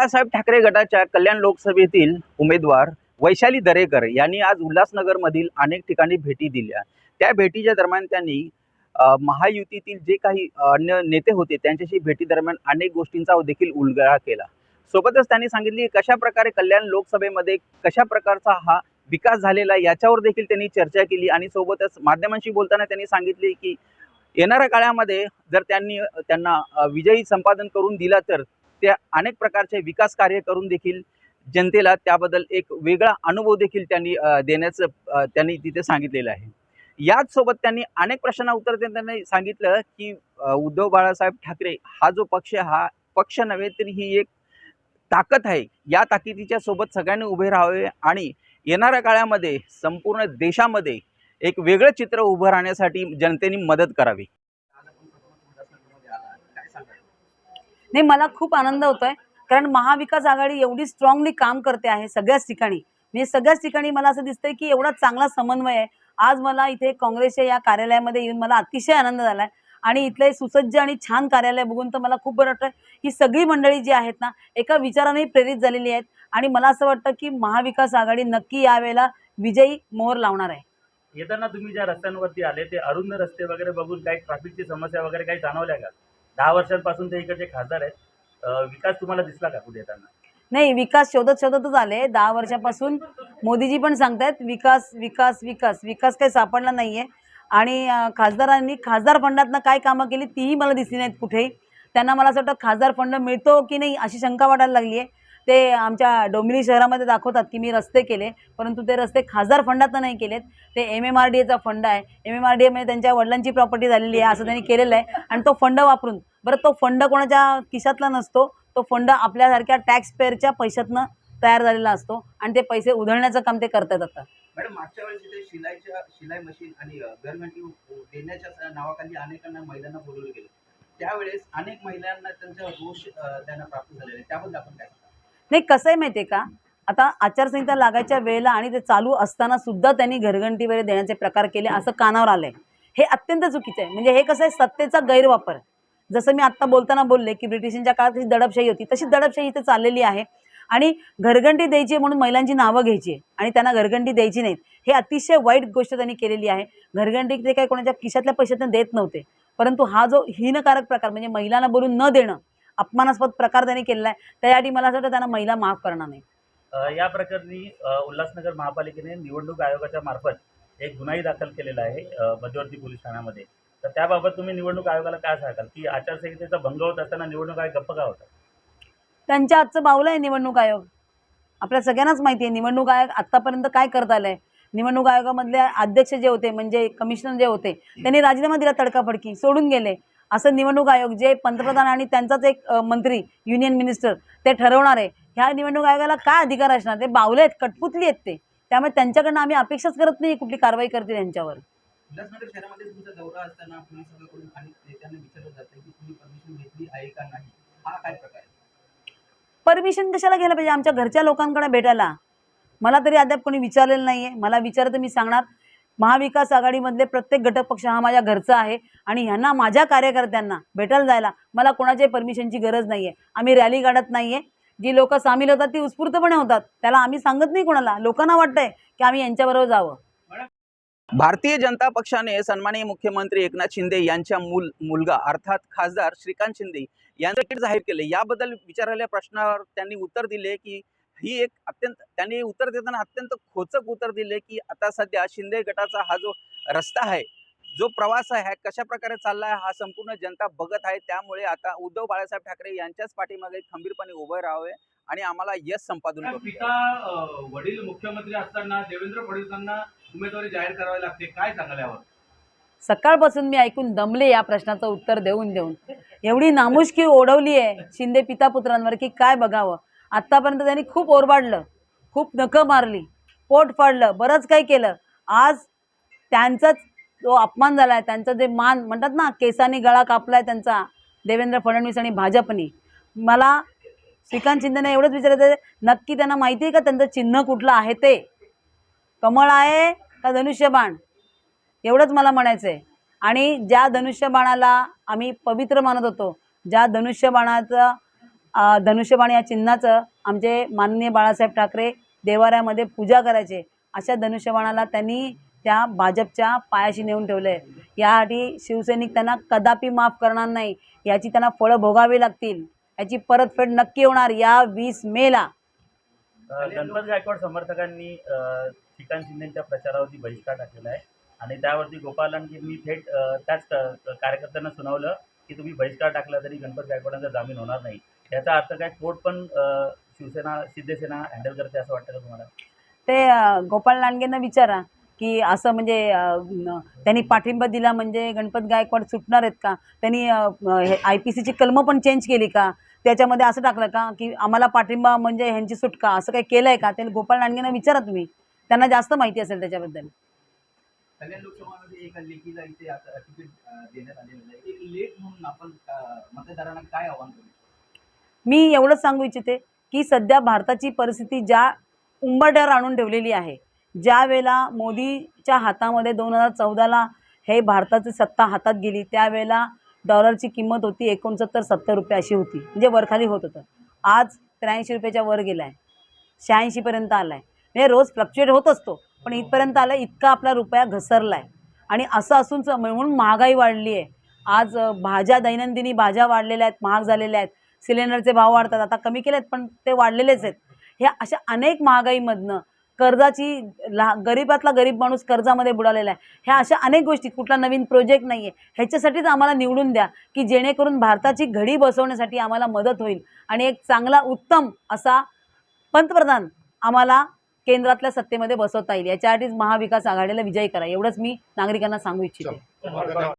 बाळासाहेब ठाकरे गटाच्या कल्याण लोकसभेतील उमेदवार वैशाली दरेकर यांनी आज उल्हासनगरमधील अनेक ठिकाणी भेटी दिल्या। त्या भेटीच्या दरम्यान त्यांनी महायुतीतील जे काही अन्य नेते होते त्यांच्याशी भेटी दरम्यान अनेक गोष्टींचा देखील उलगडा केला। सोबतच त्यांनी सांगितले कशा प्रकारे कल्याण लोकसभेमध्ये कशा प्रकारचा हा विकास झालेला याच्यावर देखील त्यांनी चर्चा केली आणि सोबतच माध्यमांशी बोलताना त्यांनी सांगितले की येणाऱ्या काळामध्ये जर त्यांना विजयी संपादन करून दिला तर त्या अनेक प्रकारचे विकास कार्य करून देखील जनतेला त्याबद्दल एक वेगळा अनुभव देखील त्यांनी देण्याचं त्यांनी तिथे सांगितलेलं आहे। याच सोबत त्यांनी अनेक प्रश्नांना उत्तर देताना सांगितलं की उद्धव बाळासाहेब ठाकरे हा जो पक्ष हा पक्ष नव्हे तर ही एक ताकद आहे। या ताकदीच्या सोबत सगळ्यांनी उभे राहावे आणि येणाऱ्या काळामध्ये संपूर्ण देशामध्ये एक वेगळं चित्र उभं राहण्यासाठी जनतेने मदत करावी। नाही, मला खूप आनंद होतोय कारण महाविकास आघाडी एवढी स्ट्रॉंगली काम करते आहे सगळ्याच ठिकाणी। म्हणजे सगळ्याच ठिकाणी मला असं दिसतंय की एवढा चांगला समन्वय आहे। आज मला इथे काँग्रेसच्या या कार्यालयामध्ये येऊन मला अतिशय आनंद झालाय आणि इथले सुसज्ज आणि छान कार्यालय बघून तर मला खूप बरं वाटतं। ही सगळी मंडळी जी आहेत ना एका विचाराने प्रेरित झालेली आहेत आणि मला असं वाटतं की महाविकास आघाडी नक्की यावेळेला विजयी मोहर लावणार आहे। येताना तुम्ही ज्या रस्त्यांवरती आले ते अरुंद रस्ते वगैरे बघून काही ट्रॅफिकची समस्या वगैरे काही जाणवल्या का? 10 वर्षांपासून ते इकडचे खासदार आहेत, विकास तुम्हाला दिसला का कुठे येताना? नाही, विकास शोधतच आले 10 वर्षापासून। मोदीजी पण सांगतायत विकास विकास विकास विकास काही सापडला नाहीये आणि खासदारांनी खासदार फंडातनं काय कामं केली तीही मला दिसली नाहीत कुठेही। त्यांना मला असं वाटतं खासदार फंड मिळतो की नाही अशी शंका वाटायला लागली आहे। ते आमच्या डोंबिवली शहरामध्ये दाखवतात की मी रस्ते केले, परंतु ते रस्ते खासदार फंडातनं नाही केलेत। ते MMRDAचा फंड आहे, MMRDA म्हणजे त्यांच्या वडिलांची प्रॉपर्टी झालेली आहे असं त्यांनी केलेलं आहे आणि तो फंड वापरून बरं तो फंड कोणाच्या खिशातला नसतो, तो फंड आपल्यासारख्या टॅक्स पेअरच्या पैशातनं तयार झालेला असतो आणि ते पैसे उधळण्याचं काम ते करतात। आता मॅडम मागच्या वेळेस इथे शिलाई मशीन आणि घरघंटी देण्याच्या नावाखाली अनेकांना महिलांना बोलवलं गेलं, त्यावेळेस अनेक महिलांना त्यांचा रोष त्यांना प्राप्त झालेला आहे, त्याबद्दल आपण काय सांगा? नाही, कसं आहे माहिती आहे का, आता आचारसंहिता लागायच्या वेळेला आणि ते चालू असताना सुद्धा त्यांनी घरघंटी वगैरे देण्याचे प्रकार केले असं कानावर आलंय। हे अत्यंत चुकीचं आहे। म्हणजे हे कसं आहे सत्तेचा गैरवापर। जसं मी आत्ता बोलताना बोलले की ब्रिटिशांच्या काळात जी दडपशाही होती तशी दडपशाही इथे चाललेली आहे आणि घरघंटी द्यायची म्हणून महिलांची नावं घ्यायची आणि त्यांना घरघंटी द्यायची नाहीत, हे अतिशय वाईट गोष्ट त्यांनी केलेली आहे। घरघंटी ते काही कोणाच्या खिशातल्या पैशातून देत नव्हते, परंतु हा जो हीनकारक प्रकार म्हणजे महिलांना बोलून न देणं अपमानास्पद प्रकार त्यांनी केलेला आहे, त्यासाठी मला असं वाटतं त्यांना महिला माफ करणार नाही। या प्रकरणी उल्हासनगर महापालिकेने निवडणूक आयोगाच्या मार्फत एक गुन्हाही दाखल केलेला आहे मध्यवर्ती पोलीस ठाण्यामध्ये। तर त्याबाबत तुम्ही निवडणूक आयोगाला काय सांगाल की आचारसंहितेचा भंग होत असताना निवडणूक आयोग गप्प का होता? त्यांच्या हातचं बावलं आहे निवडणूक आयोग। आपल्या सगळ्यांनाच माहिती आहे निवडणूक आयोग आत्तापर्यंत काय करत आलंय। निवडणूक आयोगामधले अध्यक्ष जे होते म्हणजे कमिशनर जे होते त्यांनी राजीनामा दिला, तडकाफडकी सोडून गेले। असं निवडणूक आयोग जे पंतप्रधान आणि त्यांचाच एक मंत्री युनियन मिनिस्टर ते ठरवणार आहे, ह्या निवडणूक आयोगाला काय अधिकार असणार? ते बावले आहेत, कठपुतली आहेत ते, त्यामुळे त्यांच्याकडनं आम्ही अपेक्षाच करत नाही कुठली कारवाई करते त्यांच्यावर। उल्हासनगर शहरामध्ये तुमचा दौरा असताना पोलिसांकडून अनेक नेत्यांना विचारलं जातं की तुम्ही परमिशन घेतली आहे का नाही, हा काय प्रकार आहे? परमिशन कशाला घ्यायला पाहिजे आमच्या घरच्या लोकांकडे भेटायला? मला तरी अद्याप कोणी विचारलेलं नाही आहे। मला विचारतं मी सांगणार, महाविकास आघाडीमधले प्रत्येक घटक पक्ष हा माझ्या घरचा आहे आणि ह्यांना माझ्या कार्यकर्त्यांना भेटायला जायला मला कोणाच्याही परमिशनची गरज नाही आहे। आम्ही रॅली काढत नाही आहे, जी लोक सामील होतात ती उत्स्फूर्तपणे होतात, त्याला आम्ही सांगत नाही कोणाला। लोकांना वाटतंय की आम्ही यांच्याबरोबर जावं। भारतीय जनता पक्षाने सन्माननीय मुख्यमंत्री एकनाथ शिंदे यांच्या मुलगा अर्थात खासदार श्रीकांत शिंदे यांचं तिकीट जाहीर केले। याबद्दल विचारलेल्या प्रश्नावर त्यांनी उत्तर दिले की ही एक त्यांनी उत्तर देताना अत्यंत खोचक उत्तर दिले की आता सध्या शिंदे गटाचा हा जो रस्ता आहे, जो प्रवास आहे कशा प्रकारे चालला आहे हा संपूर्ण जनता बघत आहे। त्यामुळे आता उद्धव बाळासाहेब ठाकरे यांच्याच पाठीमागे खंबीरपणे उभे राहावे आणि आम्हाला यश संपादन करू। पिता वडील मुख्यमंत्री असताना देवेंद्र फडणवीसांना उमेदवारी जाहीर करावी लागते, काय सांगाल यावर? सकाळपासून मी ऐकून दमले या प्रश्नाचं उत्तर देऊन देऊन। एवढी नामुष्की ओढवली आहे शिंदे पिता पुत्रांवर की काय बघावं। आत्तापर्यंत त्यांनी खूप ओरबाडलं, खूप नखं मारली, पोट फाडलं, बरंच काही केलं। आज त्यांचाच जो अपमान झाला आहे, त्यांचं जे मान म्हणतात ना केसांनी गळा कापला आहे त्यांचा देवेंद्र फडणवीस आणि भाजपनी। मला श्रीकांत शिंदेने एवढंच विचारायचं नक्की त्यांना माहिती आहे का त्यांचं चिन्ह कुठलं आहे? ते कमळ आहे का धनुष्यबाण? एवढंच मला म्हणायचं आहे। आणि ज्या धनुष्यबाणाला आम्ही पवित्र मानत होतो, ज्या धनुष्यबाणाचा धनुष्यबाण या चिन्हाचं आमचे माननीय बाळासाहेब ठाकरे देवाऱ्यामध्ये पूजा करायचे, अशा धनुष्यबाणाला त्यांनी त्या भाजपच्या पायाशी नेऊन ठेवलं आहे. यासाठी शिवसैनिक त्यांना कदापि माफ करणार नाही. याची त्यांना फळं भोगावी लागतील. याची परतफेड नक्की होणार या 20 मेला. गणपत गायकवाड समर्थकांनी श्रीकांत शिंदेच्या प्रचारावरती बहिष्कार टाकलेला आहे आणि त्यावरती गोपाल लांडगेंनी थेट त्याच कार्यकर्त्यांना सुनावलं की तुम्ही बहिष्कार टाकला तरी गणपत गायकवाडांचा जामीन होणार नाही. याचा अर्थ काय, कोर्ट पण शिवसेना शिंदेसेना हँडल करते असं वाटतं का तुम्हाला? ते गोपाळ लांडगेंना विचारा की असं म्हणजे त्यांनी पाठिंबा दिला म्हणजे गणपत गायकवाड सुटणार आहेत का? त्यांनी IPCची कलमं पण चेंज केली का? त्याच्यामध्ये असं टाकलं का की आम्हाला पाठिंबा म्हणजे ह्यांची सुटका, असं काही केलं आहे का? ते गोपाळ लांडगेंना विचारा तुम्ही, त्यांना जास्त माहिती असेल त्याच्याबद्दल. कल्याण लोकसभामध्ये एक लेखीला इथे आता तिकीट देण्यात आलेलं आहे. एक लेख म्हणून आपण मतदारांना काय आव्हान करू? मी एवढंच सांगू इच्छिते की सध्या भारताची परिस्थिती ज्या उंबरठ्यावर आणून ठेवलेली आहे, ज्या वेळेला मोदीच्या हातामध्ये 2014ला हे भारताची सत्ता हातात गेली, त्यावेळेला डॉलरची किंमत होती 69-70 रुपये अशी होती, म्हणजे वरखाली होत होतं. आज 83 रुपयाच्या वर गेला आहे, 86पर्यंत आला आहे. म्हणजे रोज फ्लक्च्युएट होत असतो, पण इथपर्यंत आला, इतका आपला रुपया घसरला आहे. आणि असं असून म्हणून महागाई वाढली आहे. आज भाज्या, दैनंदिनी भाज्या वाढलेल्या आहेत, महाग झालेल्या आहेत. सिलेंडरचे भाव वाढतात, आता कमी केले आहेत पण ते वाढलेलेच आहेत. ह्या अशा अनेक महागाईमधनं कर्जाची गरीबातला गरीब माणूस कर्जामध्ये बुडालेला आहे. ह्या अशा अनेक गोष्टी, कुठला नवीन प्रोजेक्ट नाही आहे, ह्याच्यासाठीच आम्हाला निवडून द्या की जेणेकरून भारताची घडी बसवण्यासाठी आम्हाला मदत होईल आणि एक चांगला उत्तम असा पंतप्रधान आम्हाला केंद्रातल्या सत्तेमध्ये बसवता येईल. याच्यासाठीच महाविकास आघाडीला विजयी करा, एवढंच मी नागरिकांना सांगू इच्छिते.